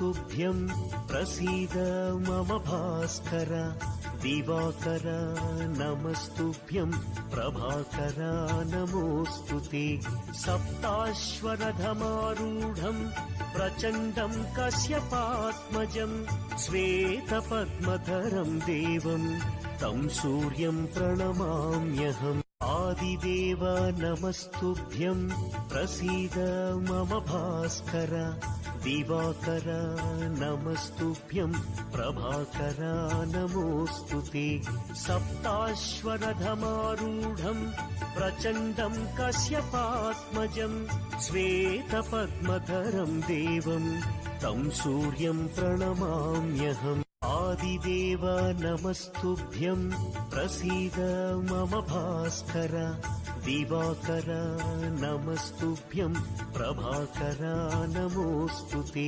नमस्तुभ्यं प्रसीद मम भास्कर दिवाकर नमस्तुभ्यं प्रभाकर नमोऽस्तु ते सप्ताश्वरथमारूढं प्रचण्डं कश्यपात्मजं श्वेतपद्मधरं देवं तं सूर्यं प्रणमाम्यहम् आदिदेव नमस्तुभ्यं प्रसीद मम भास्कर दिवाकर नमस्तुभ्यं प्रभाकर नमोऽस्तु ते सप्ताश्वरथमारूढं प्रचण्डं कश्यपात्मजं श्वेतपद्मधरं देवं तं सूर्यं प्रणमाम्यहम् आदिदेव नमस्तुभ्यं प्रसीद मम भास्कर दिवाकर नमस्तुभ्यं प्रभाकर नमोऽस्तु ते